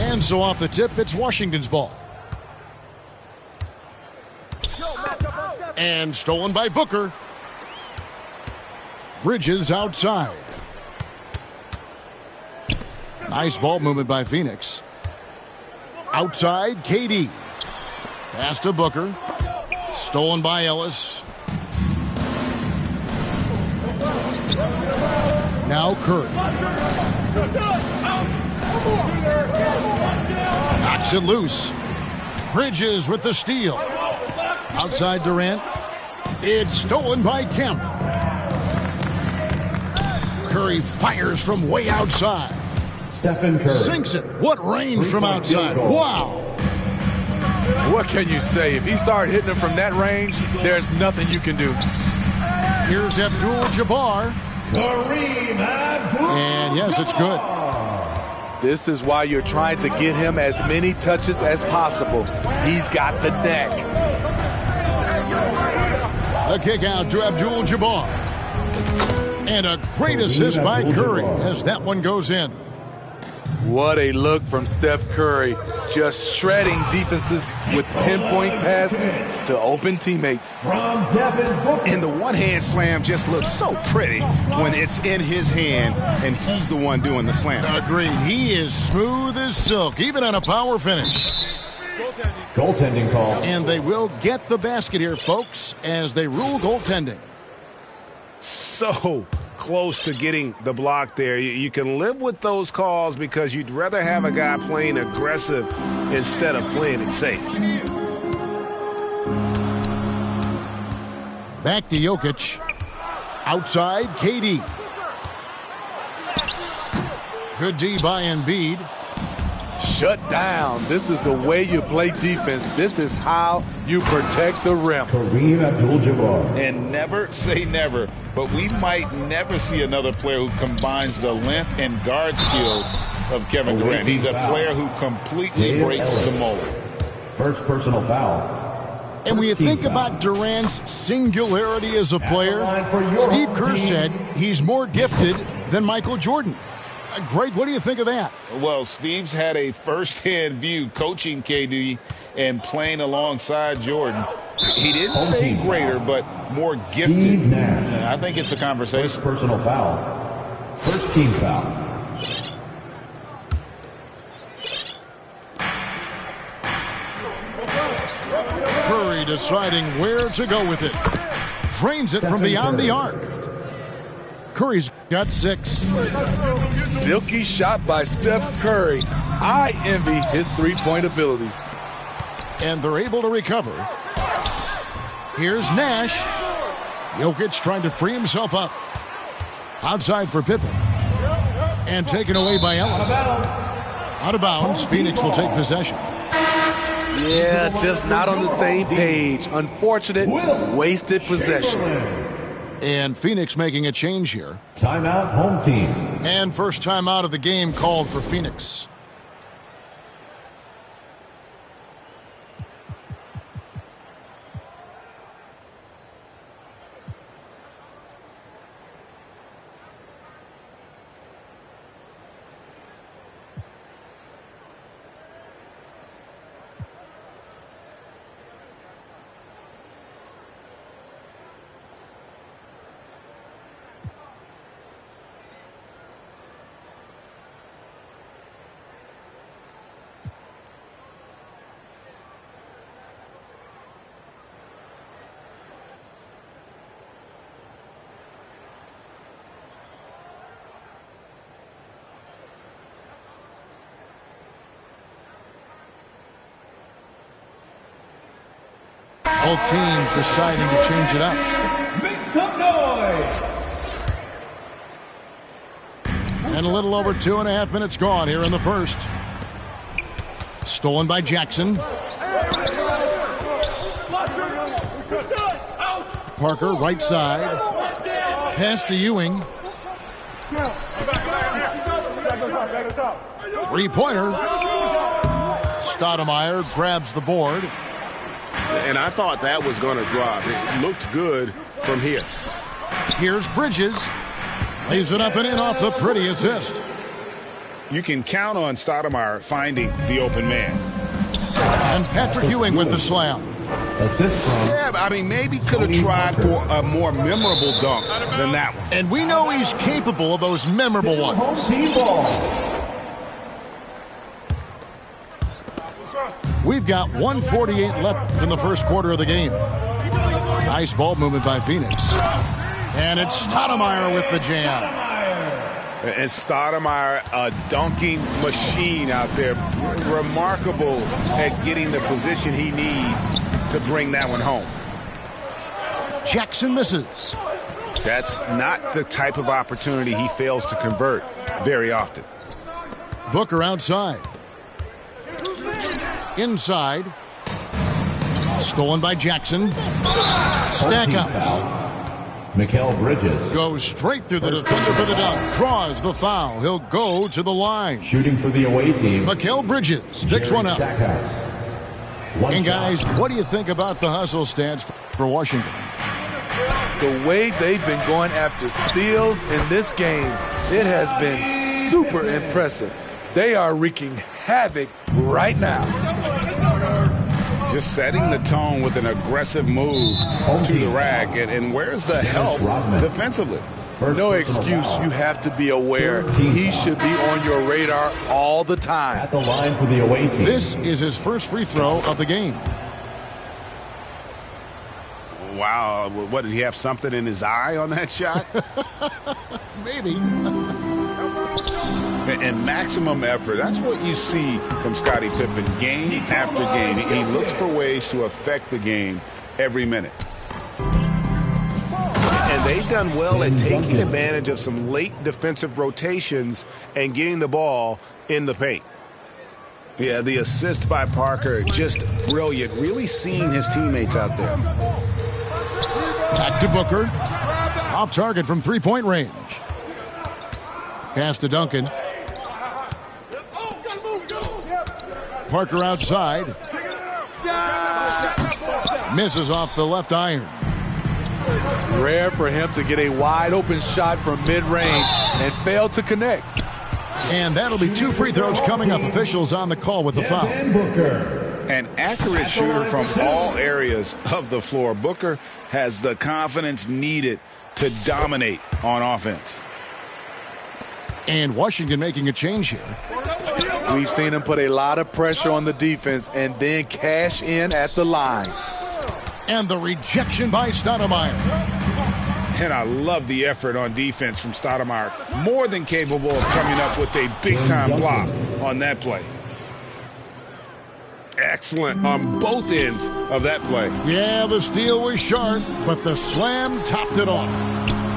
And so off the tip, it's Washington's ball. And stolen by Booker. Bridges outside. Nice ball movement by Phoenix. Outside, KD. Pass to Booker. Stolen by Ellis. Now Curry. Knocks it loose. Bridges with the steal. Outside Durant. It's stolen by Kemp. Curry fires from way outside. Stephen Curry sinks it. What range from outside. Wow. What can you say? If he started hitting them from that range, there's nothing you can do. Here's Abdul-Jabbar. Kareem Abdul-Jabbar. And yes, it's good. This is why you're trying to get him as many touches as possible. He's got the neck. A kick out to Abdul-Jabbar. And a great assist by Curry as that one goes in. What a look from Steph Curry. Just shredding defenses with pinpoint passes to open teammates. And the one-hand slam just looks so pretty when it's in his hand and he's the one doing the slam. Agreed. He is smooth as silk, even on a power finish. Goaltending call. And they will get the basket here, folks, as they rule goaltending. So close to getting the block there. You can live with those calls because you'd rather have a guy playing aggressive instead of playing it safe. Back to Jokic. Outside, KD. Good D by Embiid. Shut down. This is the way you play defense. This is how you protect the rim. Kareem Abdul-Jabbar. And never say never, but we might never see another player who combines the length and guard skills of Kevin Durant. He's a player who completely breaks the mold. First personal foul. And when you think about Durant's singularity as a player, Steve Kerr said he's more gifted than Michael Jordan. Greg, what do you think of that? Well, Steve's had a first-hand view coaching KD and playing alongside Jordan. He didn't say greater, but more gifted. I think it's a conversation. First personal foul. First team foul. Curry deciding where to go with it. Drains it from beyond the arc. Curry's got 6. Silky shot by Steph Curry. I envy his three-point abilities. And they're able to recover. Here's Nash. Jokic trying to free himself up. Outside for Pippen. And taken away by Ellis. Out of bounds. Phoenix will take possession. Yeah, just not on the same page. Unfortunate, wasted possession. And Phoenix making a change here. Timeout, home team. And first timeout of the game called for Phoenix. Both teams deciding to change it up. Make some noise! And a little over 2.5 minutes gone here in the first. Stolen by Jackson. Parker, right side. Pass to Ewing. Three-pointer. Stoudemire grabs the board. And I thought that was going to drop. It looked good from here. Here's Bridges. Lays it up and in off the pretty assist. You can count on Stoudemire finding the open man. And Patrick Ewing with the slam. Assist from. Yeah, I mean, maybe could have tried for a more memorable dunk than that one. And we know he's capable of those memorable Home ones. team ball. We've got 1:48 left in the first quarter of the game. Nice ball movement by Phoenix. And it's Stoudemire with the jam. And Stoudemire, a dunking machine out there. Remarkable at getting the position he needs to bring that one home. Jackson misses. That's not the type of opportunity he fails to convert very often. Booker outside. Inside. Stolen by Jackson. Stackouts. Mikal Bridges. Goes straight through the defender for the dunk. Draws the foul. He'll go to the line. Shooting for the away team. Mikal Bridges picks one up. And guys, what do you think about the hustle stats for Washington? The way they've been going after steals in this game, it has been super impressive. They are wreaking havoc right now. Just setting the tone with an aggressive move to the rack. And where's the help defensively? No excuse. You have to be aware. He should be on your radar all the time. At the line for the away team. This is his first free throw of the game. Wow, what, did he have something in his eye on that shot? Maybe. And maximum effort. That's what you see from Scottie Pippen game after game. He looks for ways to affect the game every minute. And they've done well at taking advantage of some late defensive rotations and getting the ball in the paint. Yeah, the assist by Parker, just brilliant. Really seeing his teammates out there. Back to Booker. Off target from three-point range. Pass to Duncan. Parker outside. Misses off the left iron. Rare for him to get a wide open shot from mid-range and fail to connect. And that'll be 2 free throws coming up. Officials on the call with the foul. An accurate shooter from all areas of the floor. Booker has the confidence needed to dominate on offense. And Washington making a change here. We've seen him put a lot of pressure on the defense and then cash in at the line. And the rejection by Stoudemire. And I love the effort on defense from Stoudemire. More than capable of coming up with a big-time block on that play. Excellent on both ends of that play. Yeah, the steal was sharp, but the slam topped it off.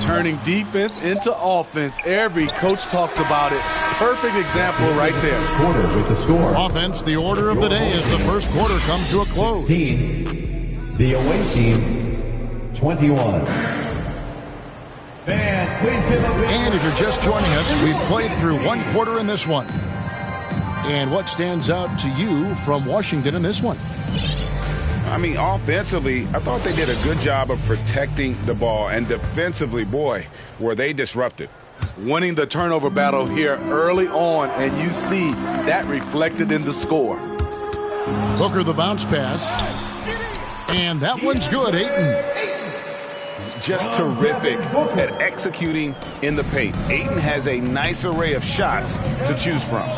Turning defense into offense. Every coach talks about it. Perfect example right there. Quarter with the score. Offense, the order of the day as the first quarter comes to a close. 16. The away team, 21. And if you're just joining us, we've played through one quarter in this one. And what stands out to you from Washington in this one? I mean, offensively, I thought they did a good job of protecting the ball. And defensively, boy, were they disruptive. Winning the turnover battle here early on, and you see that reflected in the score. Booker the bounce pass. And that one's good, Ayton. Just terrific at executing in the paint. Ayton has a nice array of shots to choose from.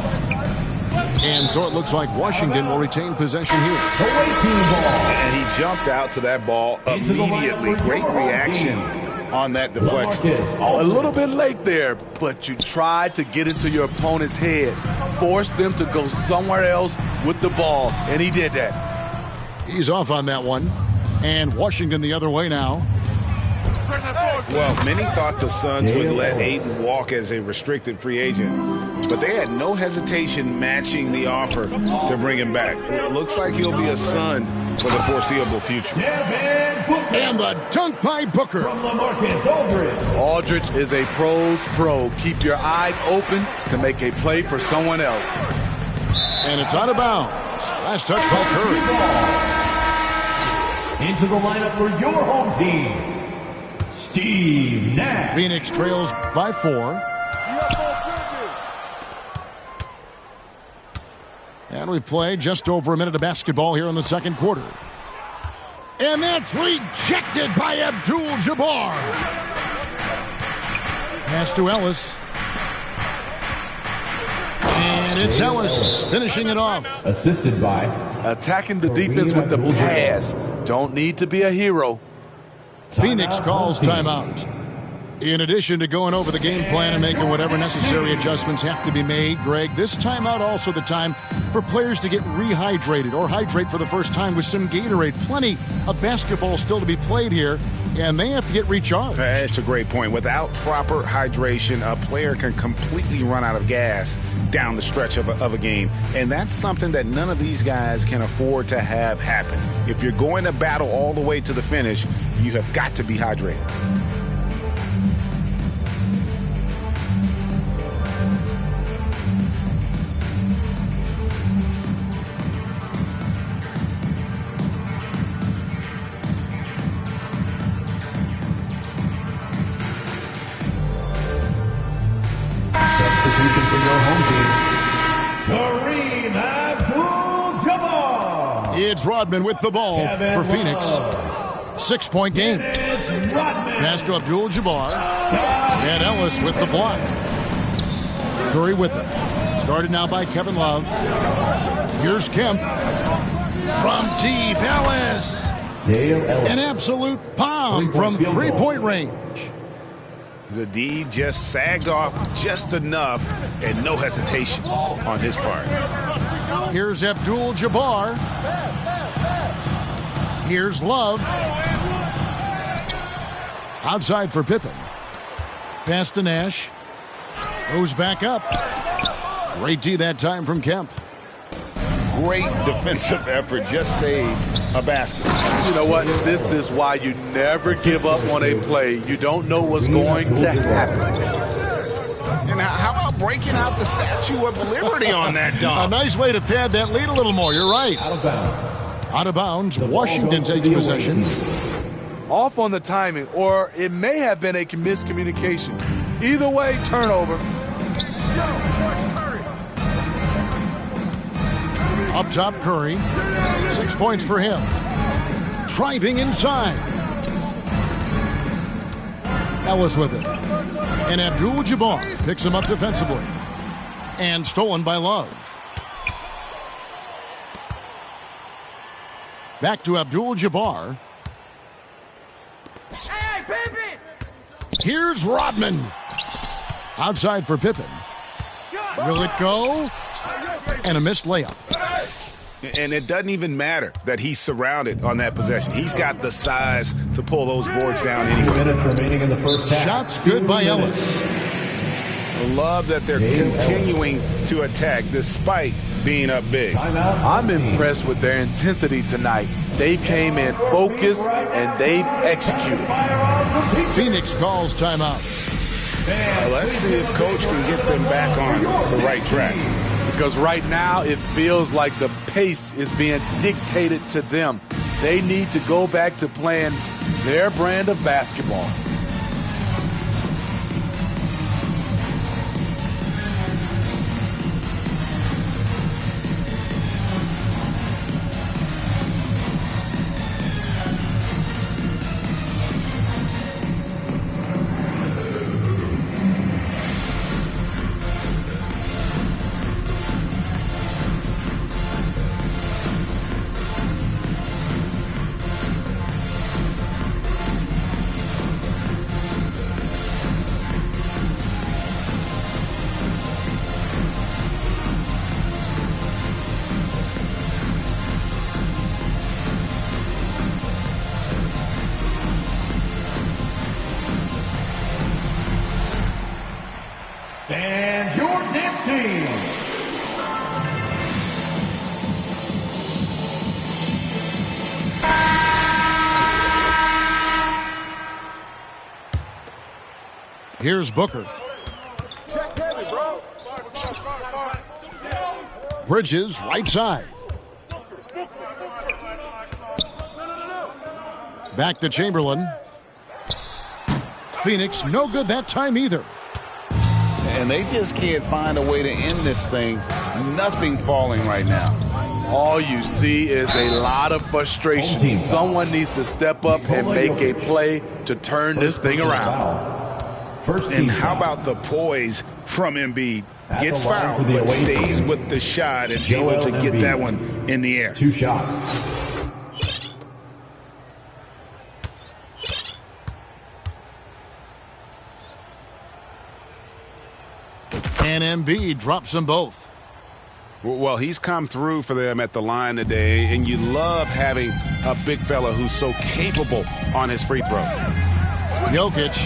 And so it looks like Washington will retain possession here. And he jumped out to that ball immediately. Great reaction on that deflection. A little bit late there, but you tried to get into your opponent's head. Force them to go somewhere else with the ball, and he did that. He's off on that one. And Washington the other way now. Well, many thought the Suns would let Ayton walk as a restricted free agent, but they had no hesitation matching the offer to bring him back. It looks like he'll be a Sun for the foreseeable future. And the dunk by Booker. Aldridge is a pro's pro. Keep your eyes open to make a play for someone else. And it's out of bounds. Last touch by Curry. Into the lineup for your home team, Steve Nash. Phoenix trails by 4. And we've played just over a minute of basketball here in the second quarter. And that's rejected by Abdul-Jabbar. Pass to Ellis. And it's Ellis finishing it off. Assisted by attacking the defense with the pass. Don't need to be a hero. Phoenix calls timeout. In addition to going over the game plan and making whatever necessary adjustments have to be made, Greg, this timeout also the time for players to get rehydrated or hydrate for the first time with some Gatorade. Plenty of basketball still to be played here, and they have to get recharged. That's a great point. Without proper hydration, a player can completely run out of gas down the stretch of a game, and that's something that none of these guys can afford to have happen. If you're going to battle all the way to the finish, you have got to be hydrated. Substitution for your home team, Kareem Abdul-Jabbar. It's Rodman with the ball for Phoenix. 6-point game. Pass to Abdul-Jabbar. And Ellis with the block. Curry with it. Guarded now by Kevin Love. Here's Kemp. From deep, Ellis. An absolute bomb from three-point range. The D just sagged off just enough and no hesitation on his part. Here's Abdul-Jabbar. Here's Love. Outside for Pippen. Pass to Nash. Goes back up. Great D that time from Kemp. Great defensive effort. Just saved a basket. You know what? This is why you never give up on a play. You don't know what's going to happen. And how about breaking out the Statue of Liberty on that dunk? A nice way to pad that lead a little more. You're right. Out of bounds. Out of bounds. Washington takes possession. Off on the timing, or it may have been a miscommunication. Either way, turnover. Up top, Curry. 6 points for him. Driving inside. Ellis with it. And Abdul-Jabbar picks him up defensively. And stolen by Love. Back to Abdul-Jabbar. Hey, Pippen! Here's Rodman. Outside for Pippen. Will it go? And a missed layup. And it doesn't even matter that he's surrounded on that possession. He's got the size to pull those boards down 2 anyway. minutes remaining in the first half. Shots good by Ellis. I love that they're continuing to attack despite being up big. I'm impressed with their intensity tonight. They came in focused and they've executed. Phoenix calls timeout. Let's see if Coach can get them back on the right track. Because right now it feels like the pace is being dictated to them. They need to go back to playing their brand of basketball. And your dance team. Here's Booker. Bridges, right side. Back to Chamberlain. Phoenix, no good that time either. and they just can't find a way to end this thing. Nothing falling right now. All you see is a lot of frustration. Someone needs to step up and make a play to turn this thing around. And how about the poise from Embiid? Gets fouled, but stays with the shot and able to get that one in the air. 2 shots. And Embiid drops them both. Well, he's come through for them at the line today, and you love having a big fella who's so capable on his free throw. Jokic.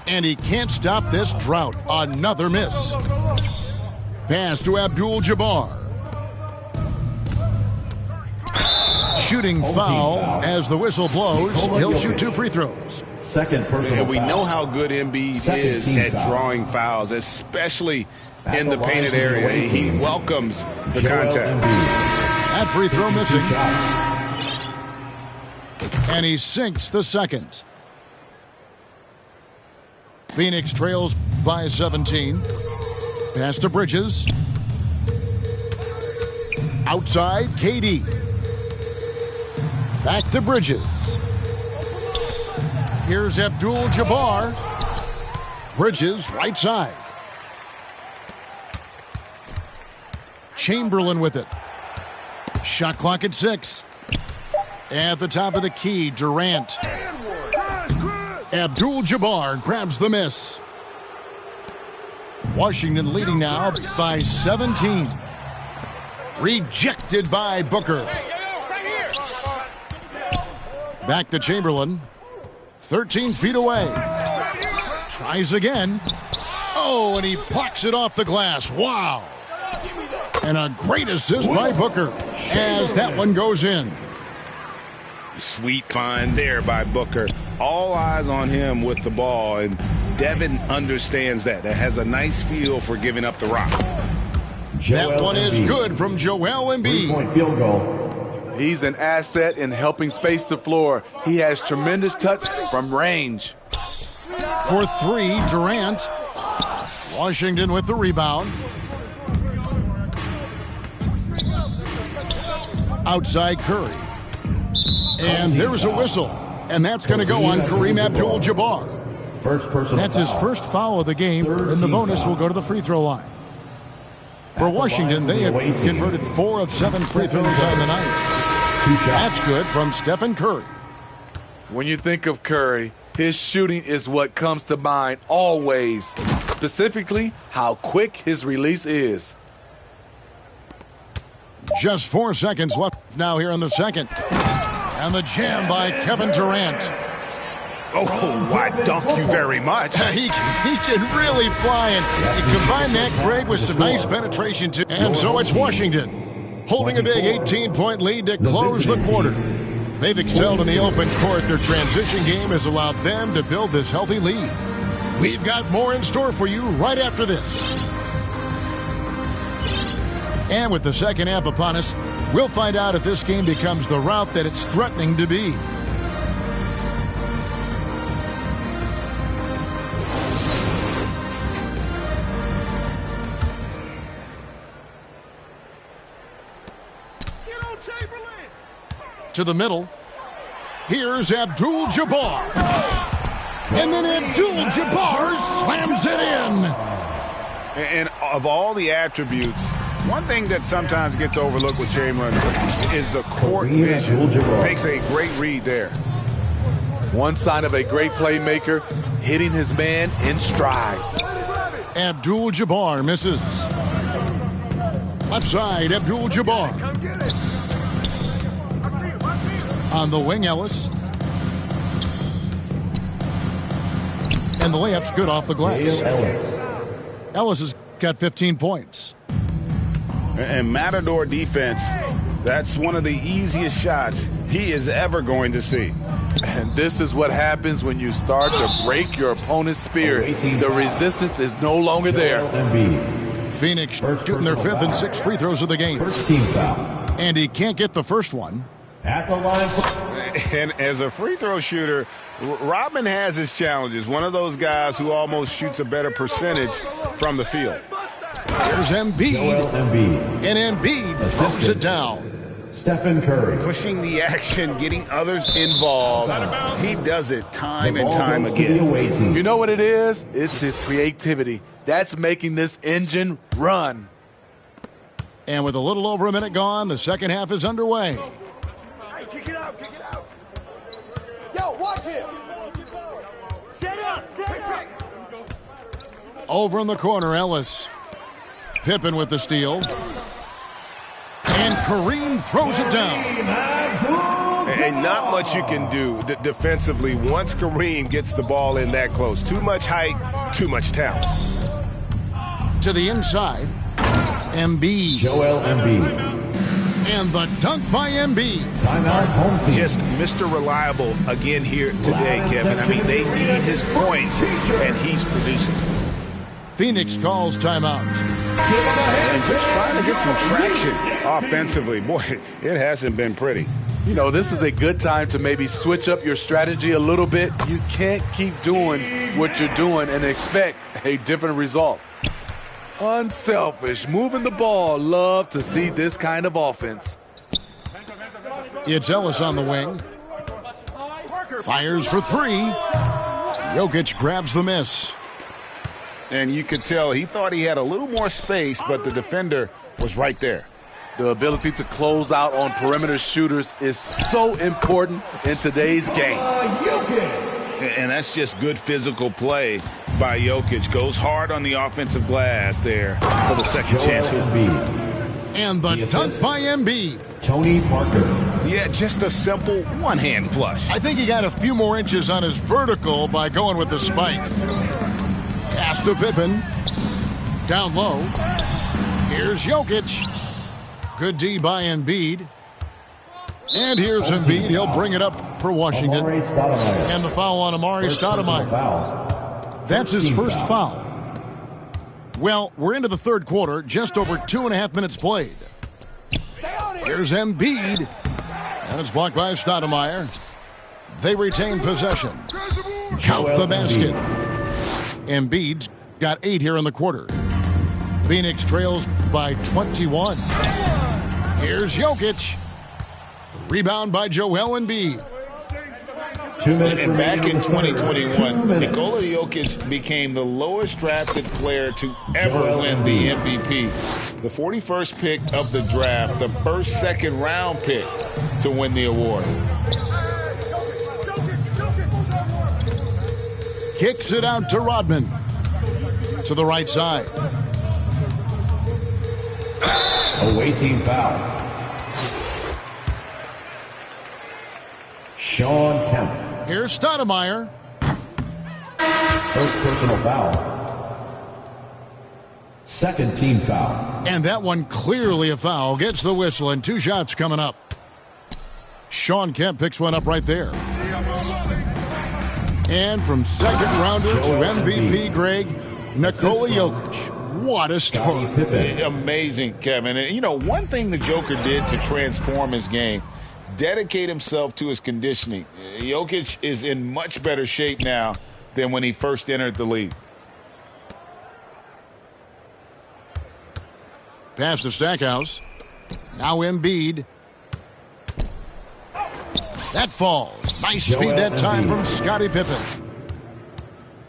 And he can't stop this drought. Another miss. Pass to Abdul-Jabbar. Shooting foul as the whistle blows. He'll shoot 2 free throws. Second personal And we foul. know how good Embiid is at drawing fouls, especially in the painted area. He welcomes the contact. That free throw missing. 2 shots. And he sinks the second. Phoenix trails by 17. Pass to Bridges. Outside, KD. Back to Bridges. Here's Abdul-Jabbar. Bridges, right side. Chamberlain with it. Shot clock at 6. At the top of the key, Durant. Abdul-Jabbar grabs the miss. Washington leading now by 17. Rejected by Booker. Back to Chamberlain. 13 feet away. Tries again. Oh, and he plucks it off the glass. Wow. And a great assist by Booker as that one goes in. Sweet find there by Booker. All eyes on him with the ball, and Devin understands that. That has a nice feel for giving up the rock. That one is good from Joel Embiid. 3-point field goal. He's an asset in helping space the floor. He has tremendous touch from range. For 3, Durant. Washington with the rebound. Outside Curry. And there's a whistle. And that's going to go on Kareem Abdul-Jabbar. First personal That's his foul. first foul of the game, and the bonus will go to the free throw line. For Washington, they have converted 4 of 7 free throws on the night. 2 shots. That's good from Stephen Curry. When you think of Curry, his shooting is what comes to mind always. Specifically, how quick his release is. Just 4 seconds left now here in the second. And the jam by Kevin Durant. Oh, why dunk you very much. He can really fly, and you combine that, Greg, with some nice penetration, too. And so it's Washington, holding a big 18-point lead to close the quarter. They've excelled in the open court. Their transition game has allowed them to build this healthy lead. We've got more in store for you right after this. And with the second half upon us, we'll find out if this game becomes the rout that it's threatening to be. To the middle. Here's Abdul-Jabbar. And then Abdul-Jabbar slams it in. And of all the attributes, one thing that sometimes gets overlooked with Chamberlain is the court vision. Makes a great read there. One sign of a great playmaker, hitting his man in stride. Abdul-Jabbar misses. Left side, Abdul-Jabbar. On the wing, Ellis. And the layup's good off the glass. Ellis has got 15 points. And Matador defense, that's one of the easiest shots he is ever going to see. And this is what happens when you start to break your opponent's spirit. The resistance is no longer there. Phoenix shooting their 5th and 6th free throws of the game. First team foul. And he can't get the first one. At the line. And as a free throw shooter, Rodman has his challenges. One of those guys who almost shoots a better percentage from the field. Here's Embiid. And Embiid throws it down. Stephen Curry. Pushing the action, getting others involved. He does it time and time again. You know what it is? It's his creativity. That's making this engine run. And with a little over a minute gone, the second half is underway. Hey, kick it out, kick it out. Yo, watch it. Set up. Over in the corner, Ellis. Pippen with the steal. And Kareem throws it down. And not much you can do defensively once Kareem gets the ball in that close. Too much height, too much talent. To the inside, Embiid. Joel Embiid. And the dunk by Embiid. Timeout, home team. Just Mr. Reliable again here today, Kevin. I mean, they need his points, and he's producing. Phoenix calls timeout. And just trying to get some traction offensively. Boy, it hasn't been pretty. You know, this is a good time to maybe switch up your strategy a little bit. You can't keep doing what you're doing and expect a different result. Unselfish, moving the ball. Love to see this kind of offense. It's Ellis on the wing. Fires for three. Jokic grabs the miss. And you could tell he thought he had a little more space, but the defender was right there. The ability to close out on perimeter shooters is so important in today's game. And that's just good physical play by Jokic. Goes hard on the offensive glass there for the second chance. And the dunk by Embiid. Tony Parker. Yeah, just a simple one-hand flush. I think he got a few more inches on his vertical by going with the spike. Pass to Pippen. Down low. Here's Jokic. Good D by Embiid. And here's Embiid. He'll bring it up for Washington. And the foul on Amari Stoudemire. That's his first foul. Well, we're into the third quarter. Just over 2.5 minutes played. Here's Embiid. And it's blocked by Stoudemire. They retain possession. Count the basket. Embiid's got 8 here in the quarter. Phoenix trails by 21. Here's Jokic. Rebound by Joel Embiid. 2 minutes And back in remaining 2021, Nikola Jokic became the lowest drafted player to ever win the MVP. The 41st pick of the draft, the first second-round pick to win the award. Kicks it out to Rodman. To the right side. Away team foul. Sean Kemp. Here's Stoudemire. First personal foul. Second team foul. And that one clearly a foul. Gets the whistle and 2 shots coming up. Sean Kemp picks one up right there. And from second rounder to MVP, Greg, Nikola Jokic. What a story. Amazing, Kevin. And, you know, one thing the Joker did to transform his game, dedicate himself to his conditioning. Jokic is in much better shape now than when he first entered the league. Pass to Stackhouse. Now Embiid. That falls. Nice feed that time from Scottie Pippen.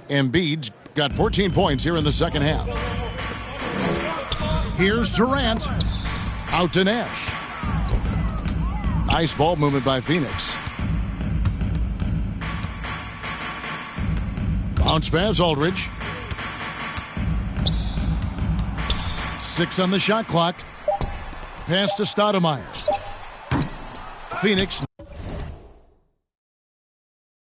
Embiid's got 14 points here in the second half. Here's Durant. Out to Nash. Nice ball movement by Phoenix. Bounce pass, Aldridge. 6 on the shot clock. Pass to Stoudemire. Phoenix